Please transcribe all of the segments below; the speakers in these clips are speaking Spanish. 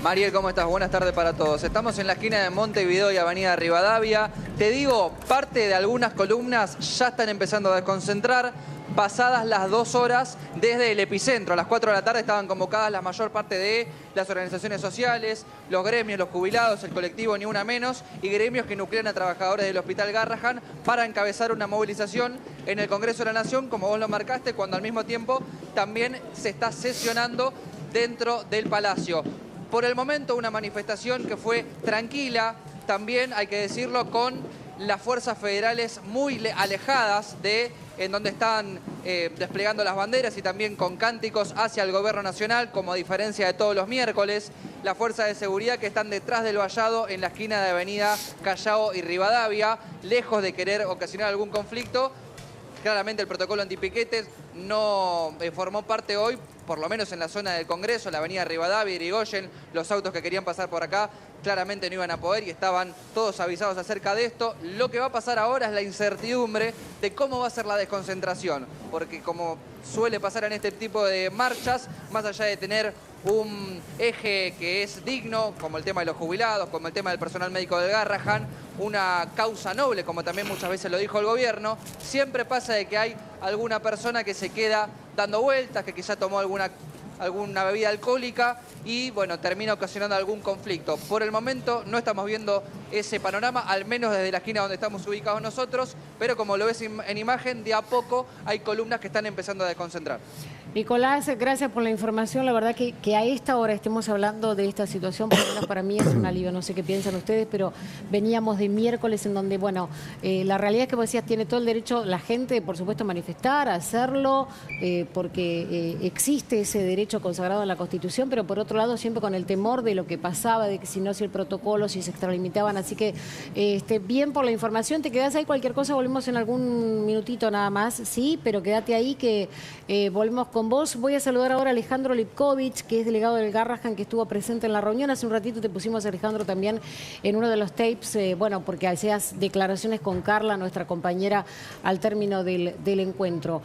Mariel, ¿cómo estás? Buenas tardes para todos. Estamos en la esquina de Montevideo y Avenida Rivadavia. Te digo, parte de algunas columnas ya están empezando a desconcentrar. Pasadas las 2 horas desde el epicentro, a las 4 de la tarde estaban convocadas la mayor parte de las organizaciones sociales, los gremios, los jubilados, el colectivo Ni Una Menos y gremios que nuclean a trabajadores del Hospital Garrahan para encabezar una movilización en el Congreso de la Nación, como vos lo marcaste, cuando al mismo tiempo también se está sesionando dentro del Palacio. Por el momento una manifestación que fue tranquila, también hay que decirlo, con las fuerzas federales muy alejadas de en donde están desplegando las banderas y también con cánticos hacia el gobierno nacional, como a diferencia de todos los miércoles. Las fuerzas de seguridad que están detrás del vallado en la esquina de Avenida Callao y Rivadavia, lejos de querer ocasionar algún conflicto. Claramente el protocolo antipiquetes no formó parte hoy, por lo menos en la zona del Congreso, la avenida Rivadavia y Irigoyen. Los autos que querían pasar por acá claramente no iban a poder y estaban todos avisados acerca de esto. Lo que va a pasar ahora es la incertidumbre de cómo va a ser la desconcentración, porque como suele pasar en este tipo de marchas, más allá de tener un eje que es digno, como el tema de los jubilados, como el tema del personal médico del Garrahan, una causa noble, como también muchas veces lo dijo el gobierno, siempre pasa de que hay alguna persona que se queda dando vueltas, que quizá tomó alguna bebida alcohólica y, bueno, termina ocasionando algún conflicto. Por el momento no estamos viendo ese panorama, al menos desde la esquina donde estamos ubicados nosotros, pero como lo ves en imagen, de a poco hay columnas que están empezando a desconcentrar. Nicolás, gracias por la información. La verdad que a esta hora estemos hablando de esta situación, por lo menos para mí es un alivio. No sé qué piensan ustedes, pero veníamos de miércoles en donde, bueno, la realidad es que vos decías, tiene todo el derecho la gente, por supuesto, a manifestar, a hacerlo, porque existe ese derecho consagrado en la Constitución, pero por otro lado siempre con el temor de lo que pasaba, de que si no, si el protocolo, si se extralimitaban. Así que bien por la información. Te quedás ahí, cualquier cosa, volvemos en algún minutito nada más, sí, pero quédate ahí que volvemos con vos. Voy a saludar ahora a Alejandro Lipkovich, que es delegado del Garrahan, que estuvo presente en la reunión. Hace un ratito te pusimos a Alejandro también en uno de los tapes, bueno, porque hacías declaraciones con Carla, nuestra compañera, al término del encuentro.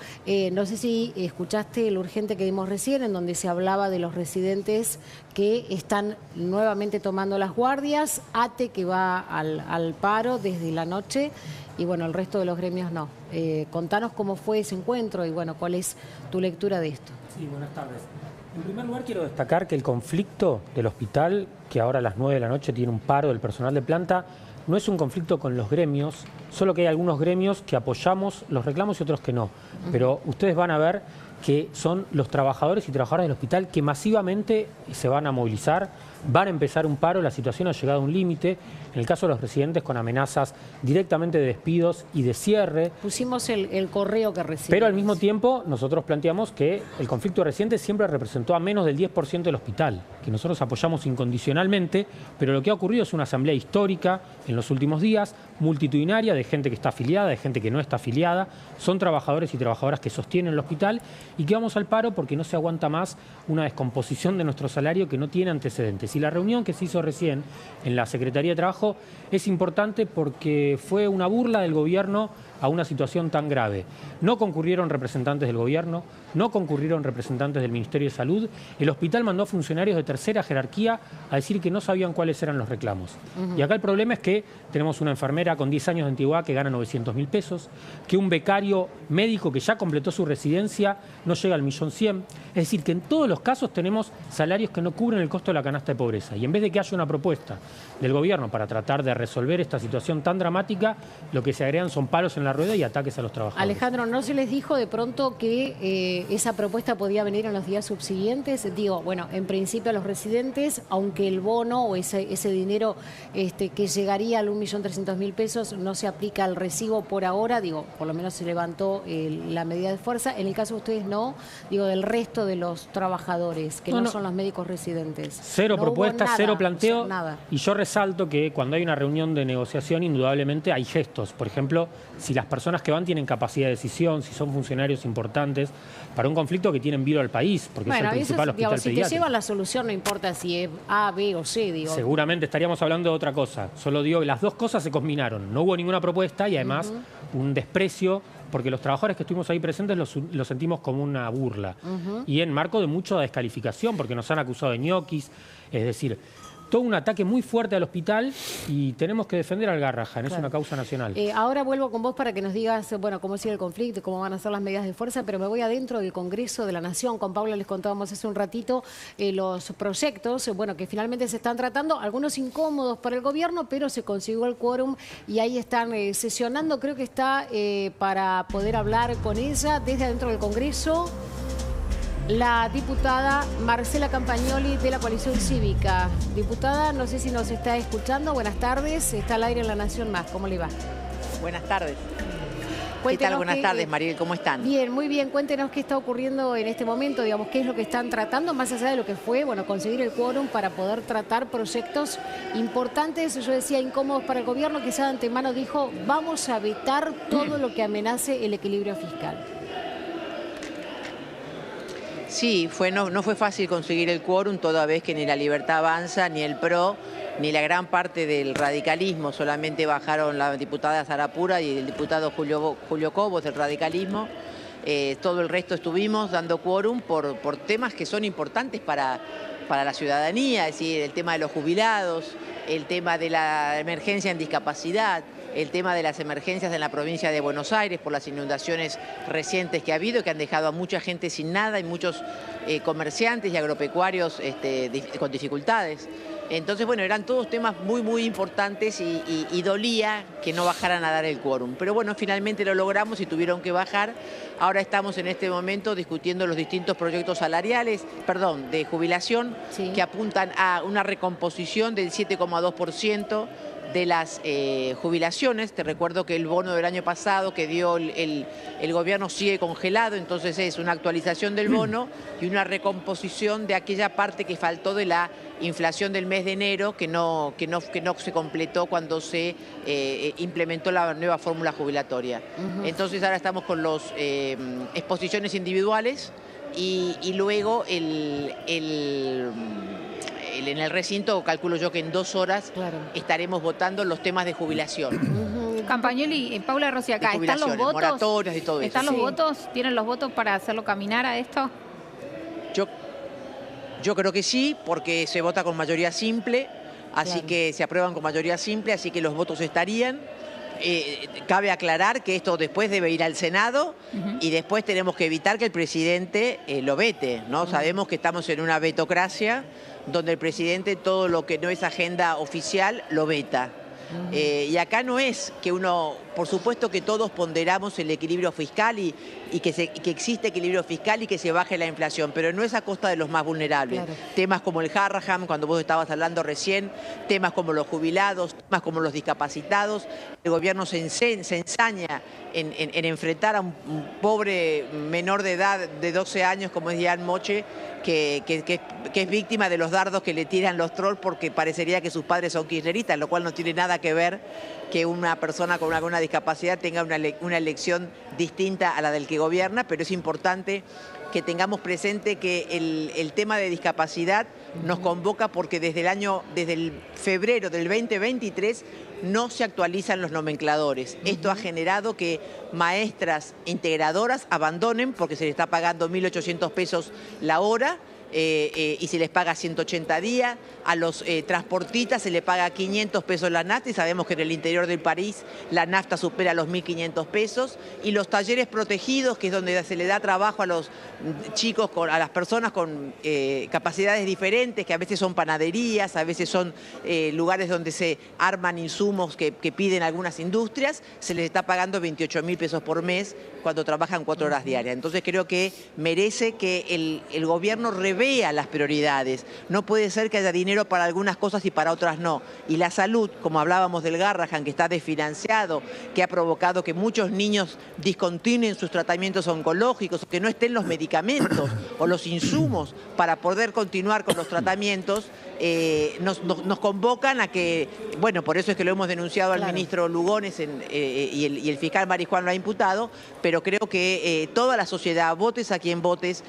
No sé si escuchaste el urgente que dimos recién, en donde se hablaba de los residentes que están nuevamente tomando las guardias, ATE que va al paro desde la noche, y bueno, el resto de los gremios no. Contanos cómo fue ese encuentro y bueno, cuál es tu lectura de esto. Sí, buenas tardes. En primer lugar quiero destacar que el conflicto del hospital, que ahora a las 9 de la noche tiene un paro del personal de planta, no es un conflicto con los gremios, solo que hay algunos gremios que apoyamos los reclamos y otros que no. Pero ustedes van a ver que son los trabajadores y trabajadoras del hospital que masivamente se van a movilizar, van a empezar un paro, la situación ha llegado a un límite, en el caso de los residentes con amenazas directamente de despidos y de cierre. Pusimos el correo que recibimos. Pero al mismo tiempo nosotros planteamos que el conflicto de residentes siempre representó a menos del 10% del hospital, que nosotros apoyamos incondicionalmente, pero lo que ha ocurrido es una asamblea histórica en los últimos días, multitudinaria, de gente que está afiliada, de gente que no está afiliada, son trabajadores y trabajadoras que sostienen el hospital y que vamos al paro porque no se aguanta más una descomposición de nuestro salario que no tiene antecedentes. Y la reunión que se hizo recién en la Secretaría de Trabajo es importante porque fue una burla del gobierno a una situación tan grave. No concurrieron representantes del gobierno, no concurrieron representantes del Ministerio de Salud. El hospital mandó a funcionarios de tercera jerarquía a decir que no sabían cuáles eran los reclamos. Y acá el problema es que tenemos una enfermera con 10 años de antigüedad que gana 900.000 pesos, que un becario médico que ya completó su residencia no llega al 1.100.000. Es decir, que en todos los casos tenemos salarios que no cubren el costo de la canasta de pobreza. Y en vez de que haya una propuesta del gobierno para tratar de resolver esta situación tan dramática, lo que se agregan son palos en la rueda y ataques a los trabajadores. Alejandro, ¿no se les dijo de pronto que esa propuesta podía venir en los días subsiguientes? Digo, bueno, en principio a los residentes, aunque el bono o ese dinero que llegaría al 1.300.000 pesos no se aplica al recibo por ahora, digo, por lo menos se levantó la medida de fuerza. En el caso de ustedes no, digo, del resto de los trabajadores, que no son los médicos residentes. Cero no propuestas, cero planteo. O sea, nada. Y yo resalto que cuando hay una reunión de negociación, indudablemente hay gestos. Por ejemplo, si las personas que van tienen capacidad de decisión, si son funcionarios importantes, para un conflicto que tienen vilo al país, porque es el principal hospital pediátrico. Si te lleva la solución, no importa si es A, B o C, digo. Seguramente estaríamos hablando de otra cosa. Solo digo que las dos cosas se combinaron. No hubo ninguna propuesta y además un desprecio porque los trabajadores que estuvimos ahí presentes lo sentimos como una burla. Y en marco de mucha descalificación, porque nos han acusado de ñoquis, es decir, todo un ataque muy fuerte al hospital y tenemos que defender al Garrahan, es una causa nacional. Ahora vuelvo con vos para que nos digas, bueno, cómo sigue el conflicto, cómo van a ser las medidas de fuerza, pero me voy adentro del Congreso de la Nación. Con Paula les contábamos hace un ratito los proyectos, bueno, que finalmente se están tratando, algunos incómodos para el gobierno, pero se consiguió el quórum y ahí están sesionando. Creo que está para poder hablar con ella desde adentro del Congreso la diputada Marcela Campagnoli de la Coalición Cívica. Diputada, no sé si nos está escuchando. Buenas tardes. Está al aire en La Nación Más. ¿Cómo le va? Buenas tardes. Cuéntenos ¿Qué tal? Buenas tardes, Mariel. ¿Cómo están? Bien, muy bien. Cuéntenos qué está ocurriendo en este momento, digamos, qué es lo que están tratando, más allá de lo que fue, bueno, conseguir el quórum para poder tratar proyectos importantes. Yo decía, incómodos para el gobierno, quizá de antemano dijo, vamos a vetar todo lo que amenace el equilibrio fiscal. Sí, no fue fácil conseguir el quórum, toda vez que ni la Libertad Avanza, ni el PRO, ni la gran parte del radicalismo, solamente bajaron la diputada Zarapura y el diputado Julio Cobos del radicalismo. Todo el resto estuvimos dando quórum por temas que son importantes para la ciudadanía, es decir, el tema de los jubilados, el tema de la emergencia en discapacidad, el tema de las emergencias en la provincia de Buenos Aires por las inundaciones recientes que ha habido, que han dejado a mucha gente sin nada y muchos comerciantes y agropecuarios con dificultades. Entonces, bueno, eran todos temas muy importantes y dolía que no bajaran a dar el quórum. Pero bueno, finalmente lo logramos y tuvieron que bajar. Ahora estamos en este momento discutiendo los distintos proyectos salariales, de jubilación, sí, que apuntan a una recomposición del 7,2% de las jubilaciones. Te recuerdo que el bono del año pasado que dio el gobierno sigue congelado, entonces es una actualización del bono y una recomposición de aquella parte que faltó de la inflación del mes de enero que no se completó cuando se implementó la nueva fórmula jubilatoria. Entonces ahora estamos con las exposiciones individuales y luego en el recinto, calculo yo que en 2 horas estaremos votando los temas de jubilación. Campagnoli, Paula Rossi acá, ¿están los votos? Moratorias y todo eso. ¿Están los votos? ¿Tienen los votos para hacerlo caminar a esto? Yo creo que sí, porque se vota con mayoría simple, así que se aprueban con mayoría simple, así que los votos estarían. Cabe aclarar que esto después debe ir al Senado y después tenemos que evitar que el presidente lo vete, ¿no? Sabemos que estamos en una vetocracia donde el presidente todo lo que no es agenda oficial lo veta. Y acá no es que uno, por supuesto que todos ponderamos el equilibrio fiscal y que existe equilibrio fiscal y que se baje la inflación, pero no es a costa de los más vulnerables. Temas como el Garrahan, cuando vos estabas hablando recién, temas como los jubilados, temas como los discapacitados. El gobierno se ensaña en enfrentar a un pobre menor de edad de 12 años como es Diane Moche, que es víctima de los dardos que le tiran los trolls porque parecería que sus padres son kirchneristas, lo cual no tiene nada que ver que una persona con alguna discapacidad tenga una elección distinta a la del que gobierna, pero es importante que tengamos presente que el tema de discapacidad nos convoca porque desde el febrero del 2023 no se actualizan los nomencladores. Esto ha generado que maestras integradoras abandonen porque se les está pagando 1.800 pesos la hora y se les paga 180 días. A los transportistas se les paga 500 pesos la nafta y sabemos que en el interior del país la nafta supera los 1.500 pesos. Y los talleres protegidos, que es donde se le da trabajo a los chicos, a las personas con capacidades diferentes, que a veces son panaderías, a veces son lugares donde se arman insumos que piden algunas industrias, se les está pagando 28.000 pesos por mes cuando trabajan 4 horas diarias. Entonces creo que merece que el gobierno revea las prioridades. No puede ser que haya dinero para algunas cosas y para otras no. Y la salud, como hablábamos del Garrahan, que está desfinanciado, que ha provocado que muchos niños discontinúen sus tratamientos oncológicos, que no estén los medicamentos o los insumos para poder continuar con los tratamientos, nos convocan a que, bueno, por eso es que lo hemos denunciado al ministro Lugones y el fiscal Marijuán lo ha imputado, pero creo que toda la sociedad, votes a quien votes,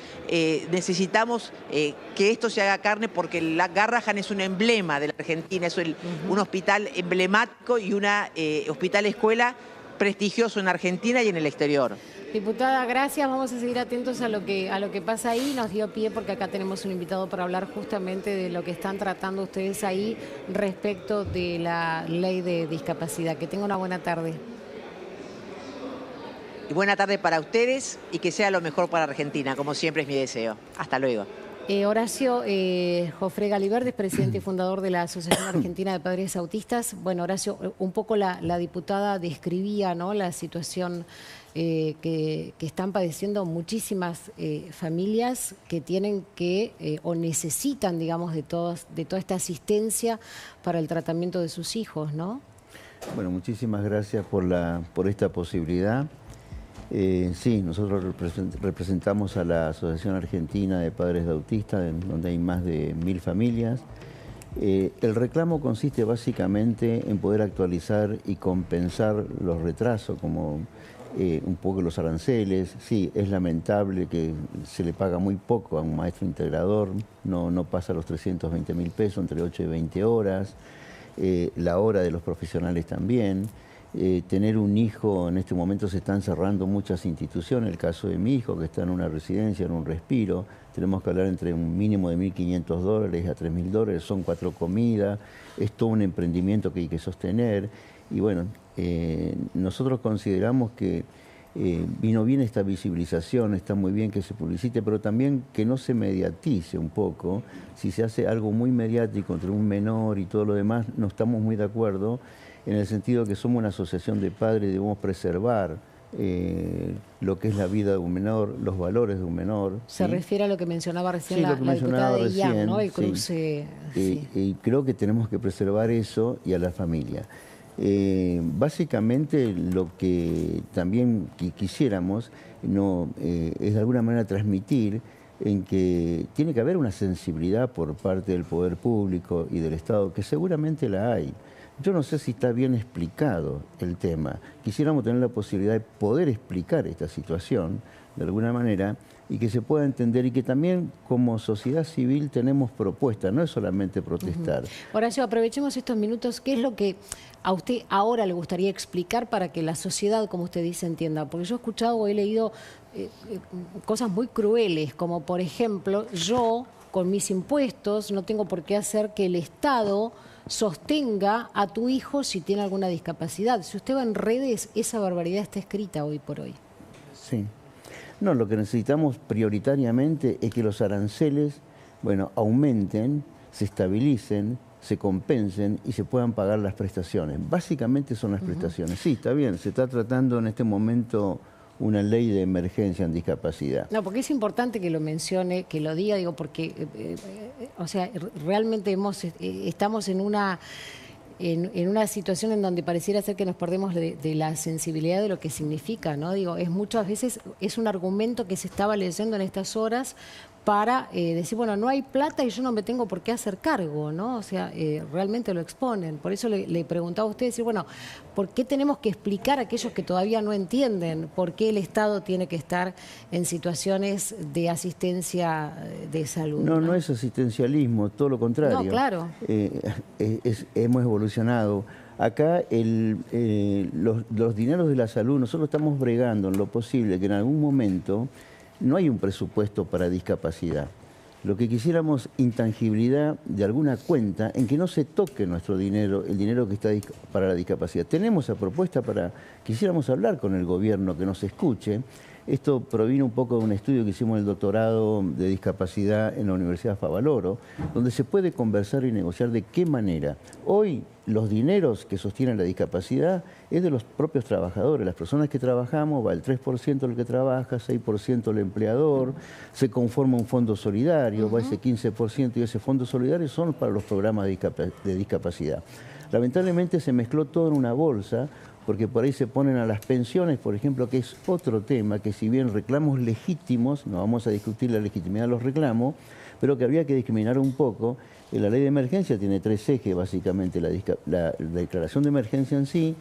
necesitamos que esto se haga carne porque la Garrahan es un emblema de la Argentina, es un hospital emblemático y una hospital escuela prestigioso en Argentina y en el exterior. Diputada, gracias. Vamos a seguir atentos a lo que pasa ahí. Nos dio pie porque acá tenemos un invitado para hablar justamente de lo que están tratando ustedes ahí respecto de la ley de discapacidad. Que tenga una buena tarde. Y buena tarde para ustedes y que sea lo mejor para Argentina, como siempre es mi deseo. Hasta luego. Horacio Jofré Galiberdes, presidente y fundador de la Asociación Argentina de Padres Autistas. Bueno, Horacio, un poco la diputada describía, ¿no?, la situación que están padeciendo muchísimas familias que tienen que o necesitan, digamos, de toda esta asistencia para el tratamiento de sus hijos, ¿no? Bueno, muchísimas gracias por esta posibilidad. Sí, nosotros representamos a la Asociación Argentina de Padres de Autistas, en donde hay más de 1000 familias. El reclamo consiste básicamente en poder actualizar y compensar los retrasos, como un poco los aranceles. Sí, es lamentable que se le paga muy poco a un maestro integrador, no pasa los 320.000 pesos, entre 8 y 20 horas. La hora de los profesionales también. Tener un hijo, en este momento se están cerrando muchas instituciones, el caso de mi hijo que está en una residencia, en un respiro, tenemos que hablar entre un mínimo de $1.500 a $3.000, son 4 comidas, es todo un emprendimiento que hay que sostener y bueno, nosotros consideramos que vino bien esta visibilización, está muy bien que se publicite, pero también que no se mediatice un poco. Si se hace algo muy mediático entre un menor y todo lo demás, no estamos muy de acuerdo, en el sentido que somos una asociación de padres y debemos preservar lo que es la vida de un menor, los valores de un menor. Se refiere a lo que mencionaba recién sí, la diputada de IAM, ¿no? El sí. cruce. Sí. Y creo que tenemos que preservar eso y a la familia. Básicamente lo que también quisiéramos es de alguna manera transmitir en que tiene que haber una sensibilidad por parte del poder público y del Estado, que seguramente la hay. Yo no sé si está bien explicado el tema. Quisiéramos tener la posibilidad de poder explicar esta situación de alguna manera y que se pueda entender y que también como sociedad civil tenemos propuestas, no es solamente protestar. Horacio, aprovechemos estos minutos. ¿Qué es lo que a usted ahora le gustaría explicar para que la sociedad, como usted dice, entienda? Porque yo he escuchado o he leído cosas muy crueles, como por ejemplo, yo con mis impuestos no tengo por qué hacer que el Estado sostenga a tu hijo si tiene alguna discapacidad. Si usted va en redes, esa barbaridad está escrita hoy por hoy. Sí. No, lo que necesitamos prioritariamente es que los aranceles, bueno, aumenten, se estabilicen, se compensen y se puedan pagar las prestaciones. Básicamente son las prestaciones. Sí, está bien, se está tratando en este momento una ley de emergencia en discapacidad. No, porque es importante que lo mencione, que lo diga, digo, porque, o sea, realmente estamos en una situación en donde pareciera ser que nos perdemos de la sensibilidad de lo que significa, ¿no? Digo, muchas veces es un argumento que se estaba leyendo en estas horas para decir, bueno, no hay plata y yo no me tengo por qué hacer cargo, ¿no? O sea, realmente lo exponen. Por eso le preguntaba a usted, decir, bueno, ¿por qué tenemos que explicar a aquellos que todavía no entienden por qué el Estado tiene que estar en situaciones de asistencia de salud? No es asistencialismo, todo lo contrario. No, claro. Hemos evolucionado. Acá los dineros de la salud, nosotros estamos bregando en lo posible que en algún momento no hay un presupuesto para discapacidad. Lo que quisiéramos, intangibilidad de alguna cuenta en que no se toque nuestro dinero, el dinero que está para la discapacidad. Tenemos esa propuesta quisiéramos hablar con el gobierno, que nos escuche. Esto provino un poco de un estudio que hicimos en el doctorado de discapacidad en la Universidad Favaloro, donde se puede conversar y negociar de qué manera. Hoy los dineros que sostienen la discapacidad es de los propios trabajadores. Las personas que trabajamos, va el 3% el que trabaja, 6% el empleador, se conforma un fondo solidario, va ese 15% y ese fondo solidario son para los programas de discapacidad. Lamentablemente se mezcló todo en una bolsa, porque por ahí se ponen a las pensiones, por ejemplo, que es otro tema, que si bien reclamos legítimos, no vamos a discutir la legitimidad de los reclamos, pero que habría que discriminar un poco. La ley de emergencia tiene 3 ejes, básicamente, la declaración de emergencia en sí,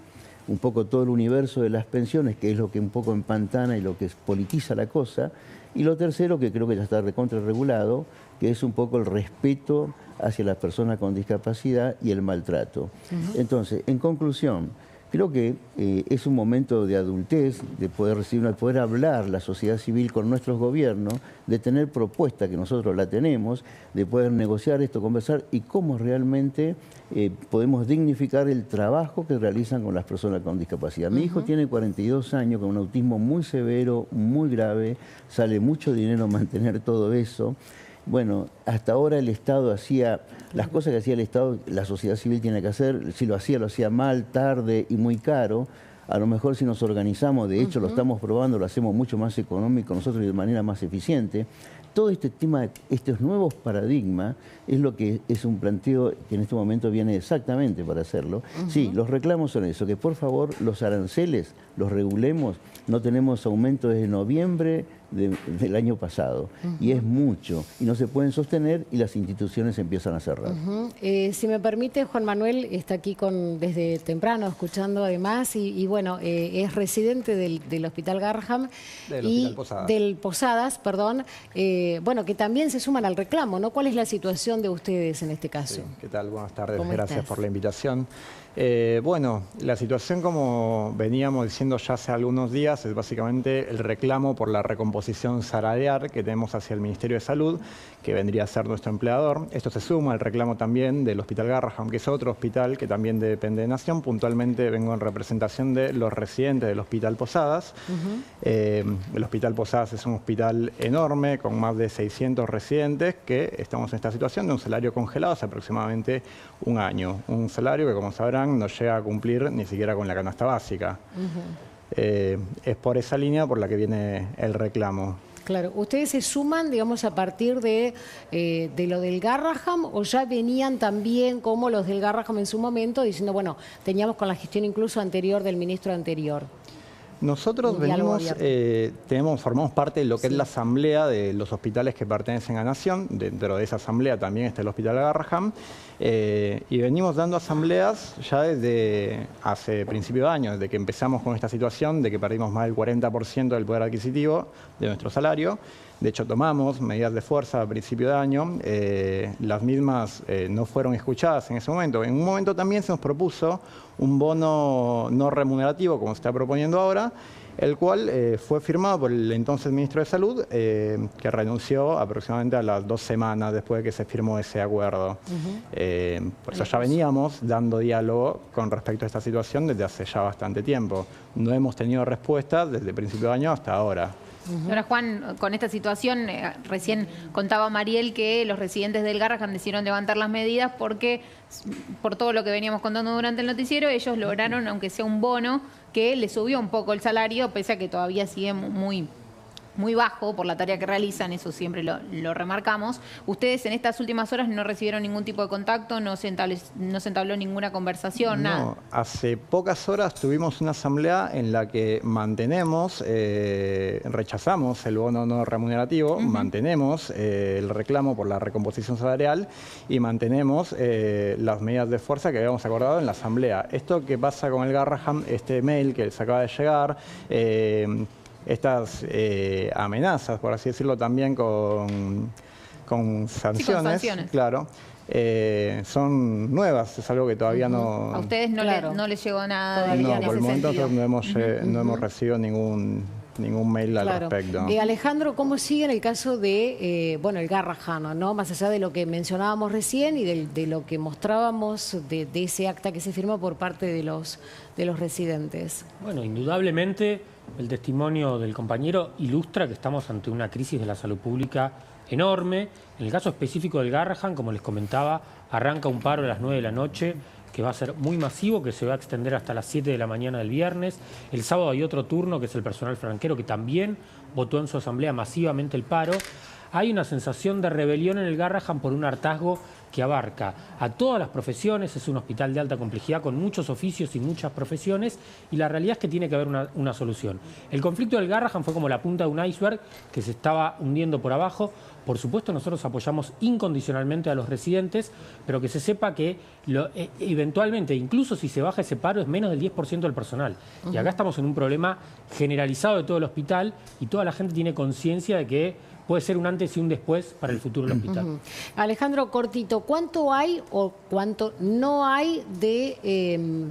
un poco todo el universo de las pensiones, que es lo que un poco empantana y lo que politiza la cosa, y lo tercero, que creo que ya está recontra regulado, que es un poco el respeto hacia las personas con discapacidad y el maltrato. Entonces, en conclusión, Creo que es un momento de adultez, de poder recibir, de poder hablar la sociedad civil con nuestros gobiernos, de tener propuesta, que nosotros la tenemos, de poder negociar esto, conversar y cómo realmente podemos dignificar el trabajo que realizan con las personas con discapacidad. Mi hijo tiene 42 años, con un autismo muy severo, muy grave, sale mucho dinero mantener todo eso. Bueno, hasta ahora el Estado hacía las cosas que hacía el Estado, la sociedad civil tiene que hacer. Si lo hacía mal, tarde y muy caro. A lo mejor si nos organizamos, de hecho lo estamos probando, lo hacemos mucho más económico nosotros y de manera más eficiente. Todo este tema, estos nuevos paradigmas, es lo que es un planteo que en este momento viene exactamente para hacerlo. Sí, los reclamos son eso, que por favor los aranceles los regulemos. No tenemos aumento desde noviembre del año pasado y es mucho y no se pueden sostener y las instituciones empiezan a cerrar. Si me permite, Juan Manuel está aquí desde temprano escuchando además y bueno, es residente del Hospital Garraham y del Posadas, perdón, bueno, que también se suman al reclamo, ¿no? ¿Cuál es la situación de ustedes en este caso? Sí, ¿qué tal? Buenas tardes, gracias estás? por la invitación. Bueno, la situación, como veníamos diciendo ya hace algunos días, es básicamente el reclamo por la recomposición salarial que tenemos hacia el Ministerio de Salud, que vendría a ser nuestro empleador. Esto se suma al reclamo también del Hospital Garraham, que es otro hospital que también depende de Nación. Puntualmente vengo en representación de los residentes del Hospital Posadas. El Hospital Posadas es un hospital enorme, con más de 600 residentes, que estamos en esta situación de un salario congelado hace aproximadamente un año. Un salario que, como sabrán, no llega a cumplir ni siquiera con la canasta básica. Es por esa línea por la que viene el reclamo. Claro, ¿ustedes se suman, digamos, a partir de lo del Garraham o ya venían también como los del Garraham en su momento diciendo, bueno, teníamos con la gestión incluso anterior del ministro anterior? Nosotros formamos parte de lo que es la asamblea de los hospitales que pertenecen a Nación. Dentro de esa asamblea también está el Hospital Garraham. Y venimos dando asambleas ya desde hace principio de año, desde que empezamos con esta situación de que perdimos más del 40% del poder adquisitivo de nuestro salario. De hecho, tomamos medidas de fuerza a principio de año. Las mismas no fueron escuchadas en ese momento. En un momento también se nos propuso un bono no remunerativo, como se está proponiendo ahora, el cual fue firmado por el entonces ministro de Salud, que renunció aproximadamente a las 2 semanas después de que se firmó ese acuerdo. Por eso ya veníamos dando diálogo con respecto a esta situación desde hace ya bastante tiempo. No hemos tenido respuestas desde el principio de año hasta ahora. Ahora, Juan, con esta situación, recién contaba Mariel que los residentes del Garraham decidieron levantar las medidas porque, por todo lo que veníamos contando durante el noticiero, ellos lograron, aunque sea un bono, que les subió un poco el salario, pese a que todavía sigue muy bajo por la tarea que realizan, eso siempre lo remarcamos. Ustedes en estas últimas horas no recibieron ningún tipo de contacto, no se entabló ninguna conversación, nada. No, hace pocas horas tuvimos una asamblea en la que rechazamos el bono no remunerativo, mantenemos el reclamo por la recomposición salarial y mantenemos las medidas de fuerza que habíamos acordado en la asamblea. Esto que pasa con el Garraham, este mail que les acaba de llegar, estas amenazas, por así decirlo, también con sanciones, sí, con sanciones. Claro, son nuevas, es algo que todavía no... ¿A ustedes no les llegó nada? No, por el momento nosotros no hemos recibido ningún mail al respecto. Alejandro, ¿cómo sigue en el caso de, el Garraham, ¿no? Más allá de lo que mencionábamos recién y de lo que mostrábamos de ese acta que se firmó por parte de los residentes? Bueno, indudablemente el testimonio del compañero ilustra que estamos ante una crisis de la salud pública enorme. En el caso específico del Garraham, como les comentaba, arranca un paro a las 9 de la noche que va a ser muy masivo, que se va a extender hasta las 7 de la mañana del viernes. El sábado hay otro turno, que es el personal franquero, que también votó en su asamblea masivamente el paro. Hay una sensación de rebelión en el Garraham por un hartazgo que abarca a todas las profesiones. Es un hospital de alta complejidad con muchos oficios y muchas profesiones, y la realidad es que tiene que haber una solución. El conflicto del Garraham fue como la punta de un iceberg que se estaba hundiendo por abajo. Por supuesto, nosotros apoyamos incondicionalmente a los residentes, pero que se sepa que eventualmente, incluso si se baja ese paro, es menos del 10% del personal. Y acá estamos en un problema generalizado de todo el hospital y toda la gente tiene conciencia de que puede ser un antes y un después para el futuro del hospital. Alejandro, cortito, ¿cuánto hay o cuánto no hay de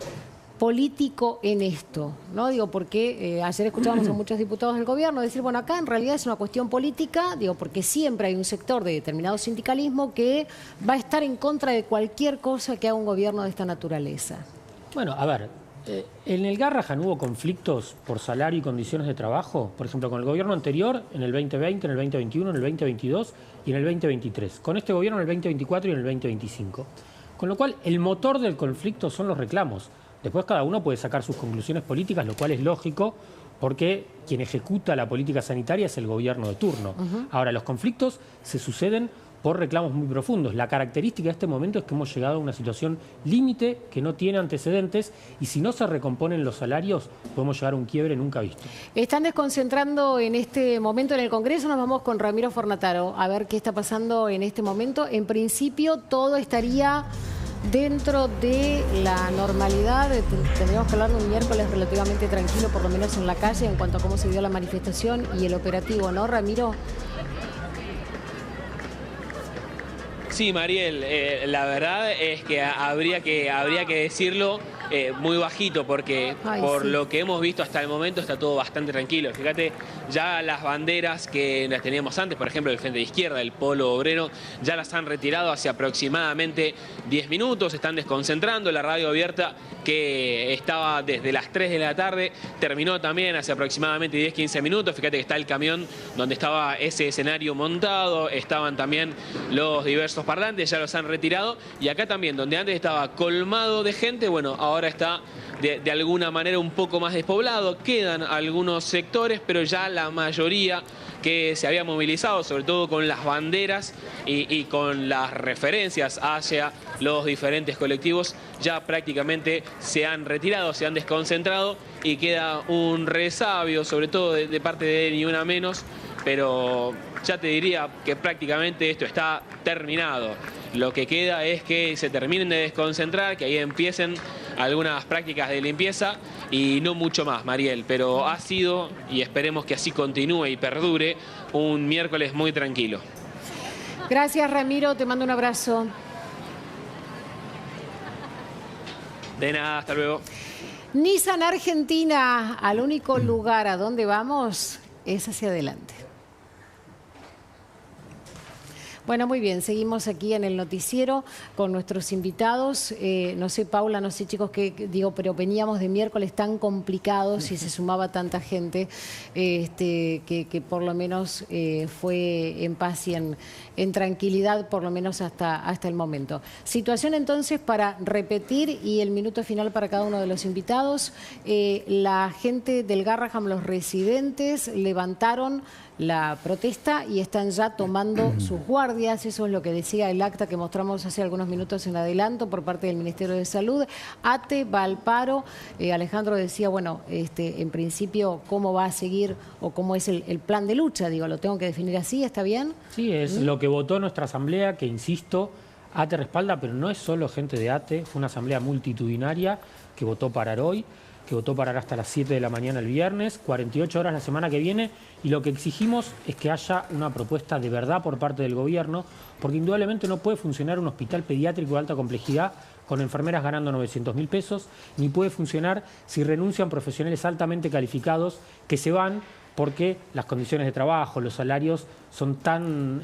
político en esto, ¿no? Digo, porque ayer escuchábamos a muchos diputados del gobierno decir, bueno, acá en realidad es una cuestión política, digo, porque siempre hay un sector de determinado sindicalismo que va a estar en contra de cualquier cosa que haga un gobierno de esta naturaleza. Bueno, a ver, en el Garrahan hubo conflictos por salario y condiciones de trabajo, por ejemplo, con el gobierno anterior, en el 2020, en el 2021, en el 2022 y en el 2023. Con este gobierno en el 2024 y en el 2025. Con lo cual, el motor del conflicto son los reclamos. Después cada uno puede sacar sus conclusiones políticas, lo cual es lógico, porque quien ejecuta la política sanitaria es el gobierno de turno. Ahora, los conflictos se suceden por reclamos muy profundos. La característica de este momento es que hemos llegado a una situación límite que no tiene antecedentes y si no se recomponen los salarios podemos llegar a un quiebre nunca visto. Están desconcentrando en este momento en el Congreso. Nos vamos con Ramiro Fornataro a ver qué está pasando en este momento. En principio todo estaría dentro de la normalidad. Tendríamos que hablar de un miércoles relativamente tranquilo, por lo menos en la calle, en cuanto a cómo se dio la manifestación y el operativo, ¿no, Ramiro? Sí, Mariel, la verdad es que habría que decirlo muy bajito, porque por lo que hemos visto hasta el momento está todo bastante tranquilo. Fíjate, ya las banderas que las teníamos antes, por ejemplo, el Frente de Izquierda, el Polo Obrero, ya las han retirado hace aproximadamente 10 minutos, están desconcentrando. La radio abierta, que estaba desde las 3 de la tarde, terminó también hace aproximadamente 10-15 minutos. Fíjate que está el camión donde estaba ese escenario montado, estaban también los diversos parlantes, ya los han retirado. Y acá también, donde antes estaba colmado de gente, bueno, ahora está de alguna manera un poco más despoblado. Quedan algunos sectores, pero ya la mayoría que se había movilizado, sobre todo con las banderas y con las referencias hacia los diferentes colectivos, ya prácticamente se han retirado, se han desconcentrado y queda un resabio, sobre todo de parte de Ni Una Menos, pero ya te diría que prácticamente esto está terminado. Lo que queda es que se terminen de desconcentrar, que ahí empiecen algunas prácticas de limpieza y no mucho más, Mariel, pero ha sido, y esperemos que así continúe y perdure, un miércoles muy tranquilo. Gracias, Ramiro, te mando un abrazo. De nada, hasta luego. Nissan Argentina, al único lugar a donde vamos es hacia adelante. Bueno, muy bien, seguimos aquí en el noticiero con nuestros invitados. No sé, Paula, no sé, chicos, pero veníamos de miércoles tan complicados y se sumaba tanta gente que por lo menos fue en paz y en tranquilidad, por lo menos hasta el momento. Situación entonces para repetir y el minuto final para cada uno de los invitados. La gente del Garrahan, los residentes, levantaron la protesta y están ya tomando sus guardias. Eso es lo que decía el acta que mostramos hace algunos minutos en adelanto por parte del Ministerio de Salud. ATE va al paro. Alejandro decía, bueno, en principio, ¿cómo va a seguir o cómo es el plan de lucha? Digo, ¿lo tengo que definir así? ¿Está bien? Sí, es lo que votó nuestra asamblea, que insisto, ATE respalda, pero no es solo gente de ATE, fue una asamblea multitudinaria que votó parar hoy, que votó parar hasta las 7 de la mañana el viernes, 48 horas la semana que viene, y lo que exigimos es que haya una propuesta de verdad por parte del gobierno, porque indudablemente no puede funcionar un hospital pediátrico de alta complejidad con enfermeras ganando 900.000 pesos, ni puede funcionar si renuncian profesionales altamente calificados que se van porque las condiciones de trabajo, los salarios son tan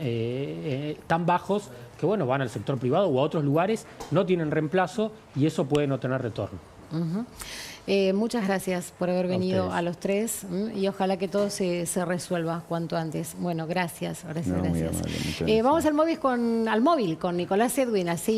bajos que bueno, van al sector privado o a otros lugares, no tienen reemplazo y eso puede no tener retorno. Muchas gracias por haber venido a los tres y ojalá que todo se resuelva cuanto antes. Bueno, gracias. Vamos al móvil con Nicolás Edwin. Así